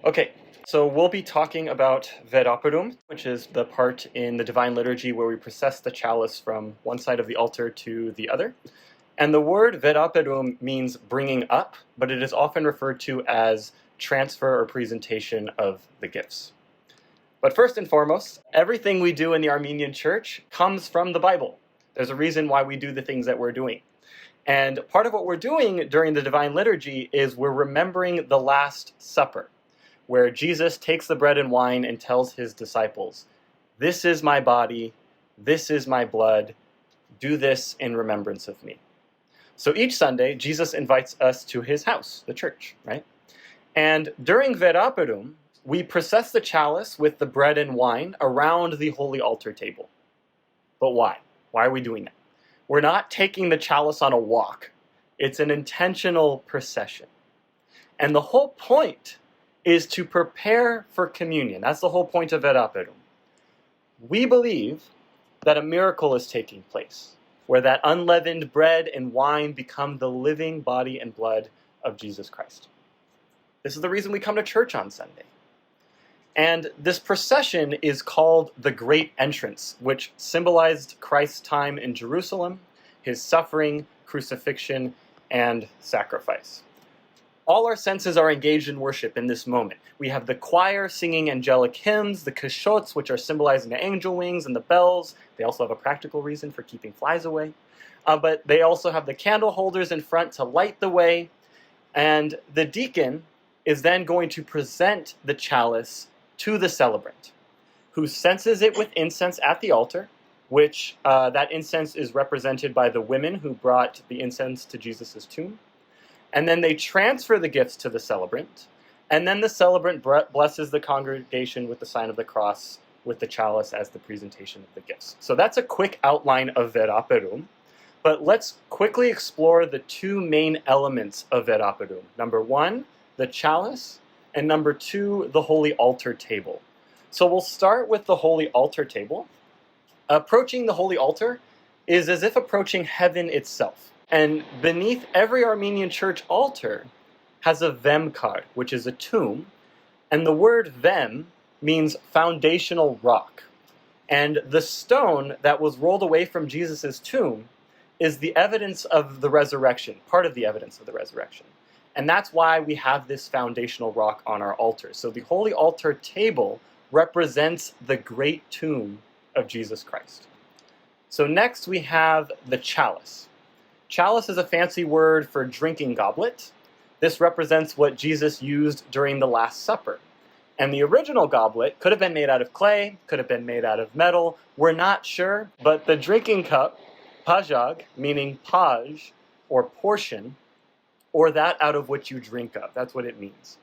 Okay, so we'll be talking about Veraperoom, which is the part in the Divine Liturgy where we process the chalice from one side of the altar to the other. And the word Veraperoom means bringing up, but it is often referred to as transfer or presentation of the gifts. But first and foremost, everything we do in the Armenian Church comes from the Bible. There's a reason why we do the things that we're doing. And part of what we're doing during the Divine Liturgy is we're remembering the Last Supper, where Jesus takes the bread and wine and tells his disciples, "This is my body, this is my blood, do this in remembrance of me." So each Sunday, Jesus invites us to his house, the church, right? And during Veraperoom, we process the chalice with the bread and wine around the holy altar table. But why? Why are we doing that? We're not taking the chalice on a walk. It's an intentional procession. And the whole point is to prepare for communion. That's the whole point of Veraperoom. We believe that a miracle is taking place, where that unleavened bread and wine become the living body and blood of Jesus Christ. This is the reason we come to church on Sunday. And this procession is called the Great Entrance, which symbolized Christ's time in Jerusalem, his suffering, crucifixion, and sacrifice. All our senses are engaged in worship in this moment. We have the choir singing angelic hymns, the kashots, which are symbolizing the angel wings, and the bells. They also have a practical reason for keeping flies away. But they also have the candle holders in front to light the way. And the deacon is then going to present the chalice to the celebrant, who censes it with incense at the altar, which that incense is represented by the women who brought the incense to Jesus' tomb. And then they transfer the gifts to the celebrant, and then the celebrant blesses the congregation with the sign of the cross with the chalice as the presentation of the gifts. So that's a quick outline of Veraperoom, but let's quickly explore the two main elements of Veraperoom. Number one, the chalice, and number two, the holy altar table. So we'll start with the holy altar table. Approaching the holy altar is as if approaching heaven itself. And beneath every Armenian church altar has a vem card, which is a tomb. And the word vem means foundational rock. And the stone that was rolled away from Jesus' tomb is the evidence of the resurrection, part of the evidence of the resurrection. And that's why we have this foundational rock on our altar. So the holy altar table represents the great tomb of Jesus Christ. So next we have the chalice. Chalice is a fancy word for drinking goblet. This represents what Jesus used during the Last Supper. And the original goblet could have been made out of clay, could have been made out of metal. We're not sure, but the drinking cup, pajag, meaning paj, or portion, or that out of which you drink of. That's what it means.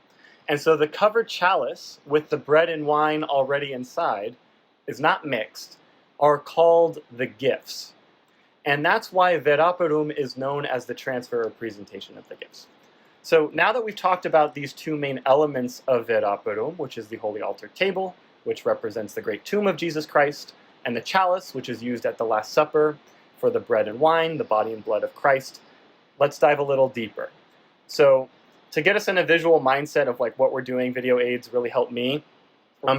And so the covered chalice with the bread and wine already inside is not mixed, are called the gifts. And that's why Veraperoom is known as the transfer or presentation of the gifts. So now that we've talked about these two main elements of Veraperoom, which is the holy altar table, which represents the great tomb of Jesus Christ, and the chalice, which is used at the Last Supper for the bread and wine, the body and blood of Christ, let's dive a little deeper. So to get us in a visual mindset of like what we're doing, video aids really help me.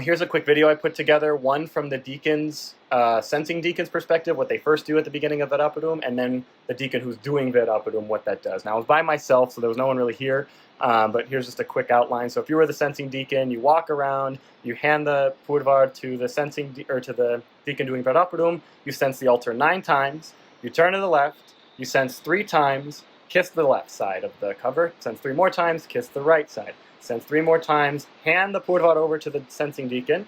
Here's a quick video I put together, one from the deacons, sensing deacon's perspective, what they first do at the beginning of Veraperoom, and then the deacon who's doing Veraperoom, what that does. Now, I was by myself, so there was no one really here, but here's just a quick outline. So if you were the sensing deacon, you walk around, you hand the purvar to the to the deacon doing Veraperoom, you sense the altar 9 times, you turn to the left, you sense 3 times, kiss the left side of the cover, sense 3 more times, kiss the right side. Sense 3 more times, hand the purvar over to the sensing deacon,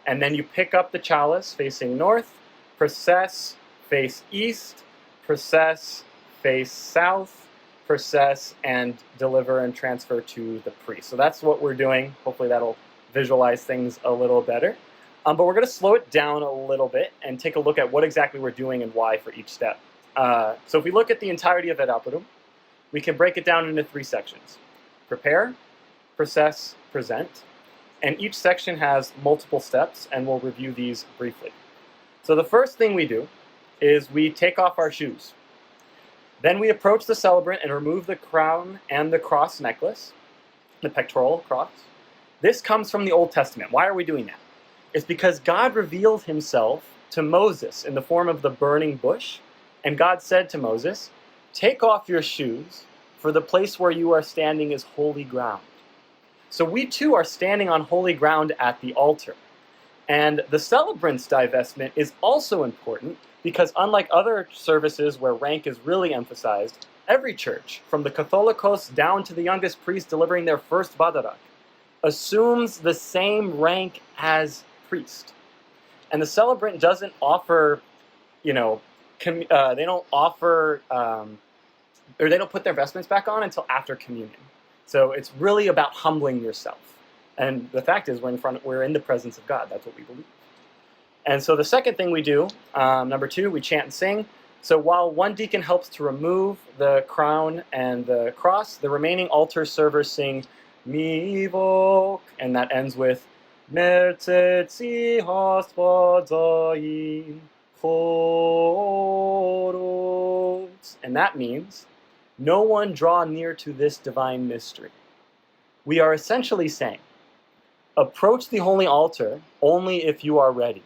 and then you pick up the chalice facing north, process, face east, process, face south, process, and deliver and transfer to the priest. So that's what we're doing. Hopefully that'll visualize things a little better. But we're going to slow it down a little bit and take a look at what exactly we're doing and why for each step. So if we look at the entirety of Veraperoom, we can break it down into 3 sections. Prepare, process, present, and each section has multiple steps, and we'll review these briefly. So the first thing we do is we take off our shoes. Then we approach the celebrant and remove the crown and the cross necklace, the pectoral cross, This comes from the Old Testament. Why are we doing that? It's because God revealed himself to Moses in the form of the burning bush. And God said to Moses, "Take off your shoes, for the place where you are standing is holy ground." So we too are standing on holy ground at the altar. And the celebrant's divestment is also important because unlike other services where rank is really emphasized, every church, from the Catholicos down to the youngest priest delivering their first badarak, assumes the same rank as priest. And the celebrant doesn't offer, they don't offer, or they don't put their vestments back on until after communion. So it's really about humbling yourself. And the fact is, we're in the presence of God. That's what we believe. And so the second thing we do, number 2, we chant and sing. So while one deacon helps to remove the crown and the cross, the remaining altar servers sing Mivok, and that ends with Mertetzi Hasvadaim Chorot. And that means, no one draw near to this divine mystery. We are essentially saying, approach the holy altar only if you are ready.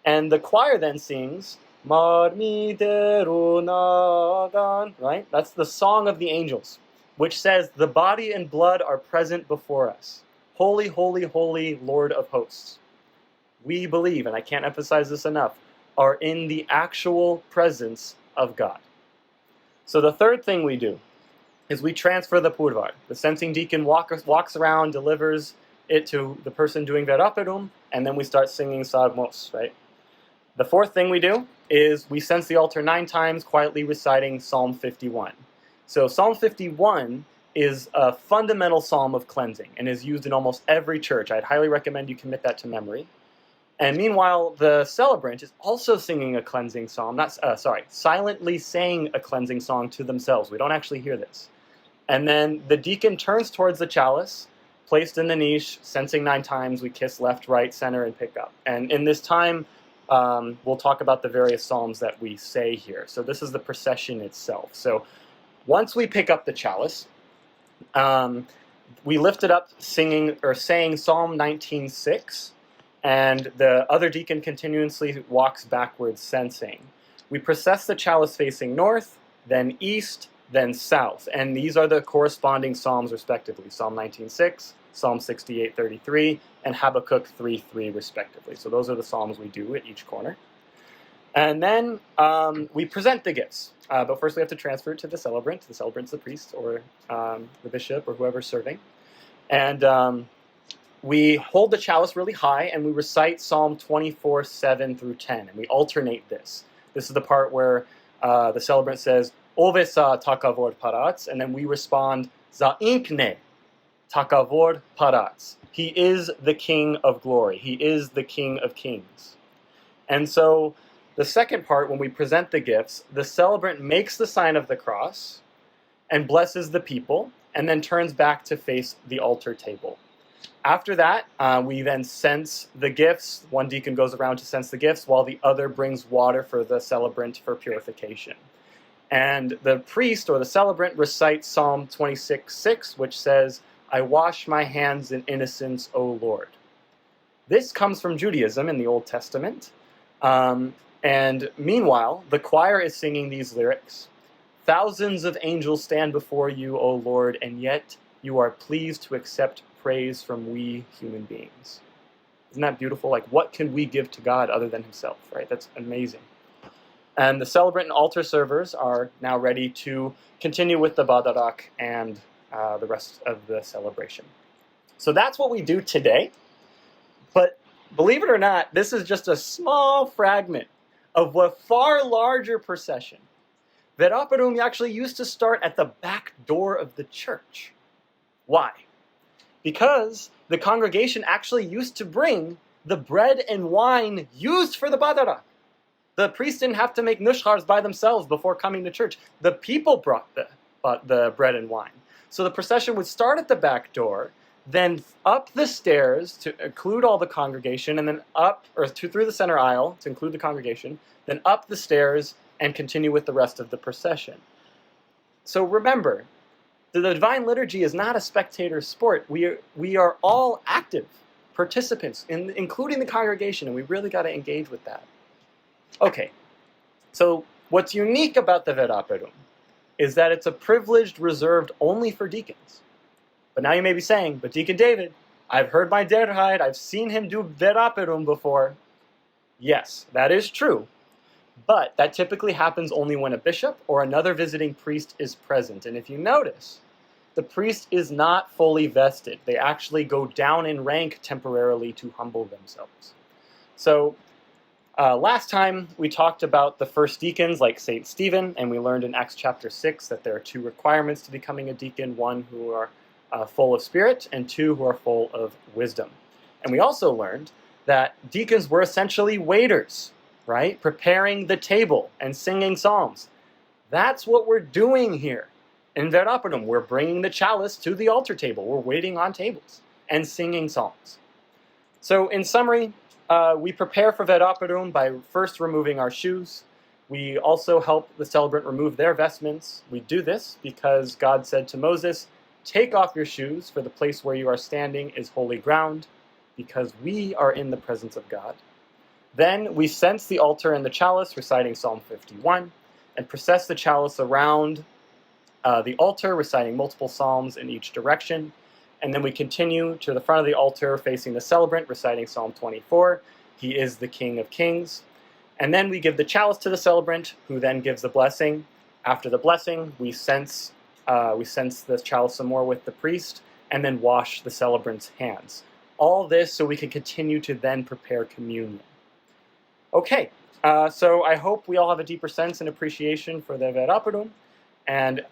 And the choir then sings, Marmideru Nagan, right? That's the song of the angels, which says, the body and blood are present before us. Holy, holy, holy Lord of hosts. We believe, and I can't emphasize this enough, are in the actual presence of God. So the third thing we do is we transfer the purvar. The sensing deacon walks around, delivers it to the person doing Veraperoom, and then we start singing Sarmos, right? The fourth thing we do is we sense the altar 9 times, quietly reciting Psalm 51. So Psalm 51 is a fundamental psalm of cleansing and is used in almost every church. I'd highly recommend you commit that to memory. And meanwhile, the celebrant is also singing a cleansing psalm, silently saying a cleansing song to themselves. We don't actually hear this. And then the deacon turns towards the chalice, placed in the niche, sensing 9 times. We kiss left, right, center, and pick up. And in this time, we'll talk about the various psalms that we say here. So this is the procession itself. So once we pick up the chalice, we lift it up saying Psalm 19:6, and the other deacon continuously walks backwards sensing. We process the chalice facing north, then east, then south, and these are the corresponding psalms respectively, Psalm 19:6, Psalm 68:33, and Habakkuk 3:3 respectively. So those are the psalms we do at each corner. And then we present the gifts. But first we have to transfer it to the celebrant. The celebrant's the priest or the bishop or whoever's serving. And we hold the chalice really high and we recite Psalm 24:7 through 10. And we alternate this. This is the part where the celebrant says, Ovesa takavod parats, and then we respond, Zainkne takavod parats. He is the King of glory. He is the King of kings. And so the second part, when we present the gifts, the celebrant makes the sign of the cross and blesses the people, and then turns back to face the altar table. After that, we then sense the gifts. One deacon goes around to sense the gifts, while the other brings water for the celebrant for purification. And the priest or the celebrant recites Psalm 26:6, which says, I wash my hands in innocence, O Lord. This comes from Judaism in the Old Testament. And meanwhile, the choir is singing these lyrics. Thousands of angels stand before you, O Lord, and yet you are pleased to accept praise from we human beings. Isn't that beautiful? Like, what can we give to God other than himself, right? That's amazing. And the celebrant and altar servers are now ready to continue with the badarak and the rest of the celebration. So that's what we do today. But believe it or not, this is just a small fragment of a far larger procession. Veraperoom actually used to start at the back door of the church. Why? Because the congregation actually used to bring the bread and wine used for the badarak. The priests didn't have to make nushchars by themselves before coming to church. The people brought the bread and wine. So the procession would start at the back door, then up the stairs to include all the congregation, and then through the center aisle to include the congregation, then up the stairs and continue with the rest of the procession. So remember, The divine liturgy is not a spectator sport. We are all active participants, including the congregation, and we really got to engage with that. Okay, so what's unique about the Veraperoom is that it's a privilege reserved only for deacons. But now you may be saying, but Deacon David, I've heard my Derheid, I've seen him do Veraperoom before. Yes, that is true. But that typically happens only when a bishop or another visiting priest is present. And if you notice, the priest is not fully vested. They actually go down in rank temporarily to humble themselves. So last time we talked about the first deacons like St. Stephen, and we learned in Acts chapter 6 that there are 2 requirements to becoming a deacon, 1 who are full of spirit and 2 who are full of wisdom. And we also learned that deacons were essentially waiters, right? Preparing the table and singing psalms. That's what we're doing here. In Veraperoom, we're bringing the chalice to the altar table. We're waiting on tables and singing psalms. So in summary, we prepare for Veraperoom by first removing our shoes. We also help the celebrant remove their vestments. We do this because God said to Moses, "Take off your shoes, for the place where you are standing is holy ground," because we are in the presence of God. Then we cense the altar and the chalice, reciting Psalm 51, and process the chalice around the altar, reciting multiple psalms in each direction. And then we continue to the front of the altar, facing the celebrant, reciting Psalm 24. He is the King of Kings. And then we give the chalice to the celebrant, who then gives the blessing. After the blessing, we cense the chalice some more with the priest, and then wash the celebrant's hands. All this so we can continue to then prepare communion. Okay, so I hope we all have a deeper sense and appreciation for the Veraperoom, and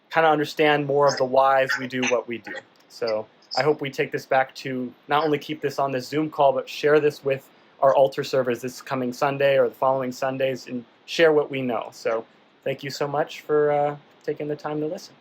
kind of understand more of the whys we do what we do. So I hope we take this back to not only keep this on this Zoom call, but share this with our altar servers this coming Sunday or the following Sundays, and share what we know. So thank you so much for taking the time to listen.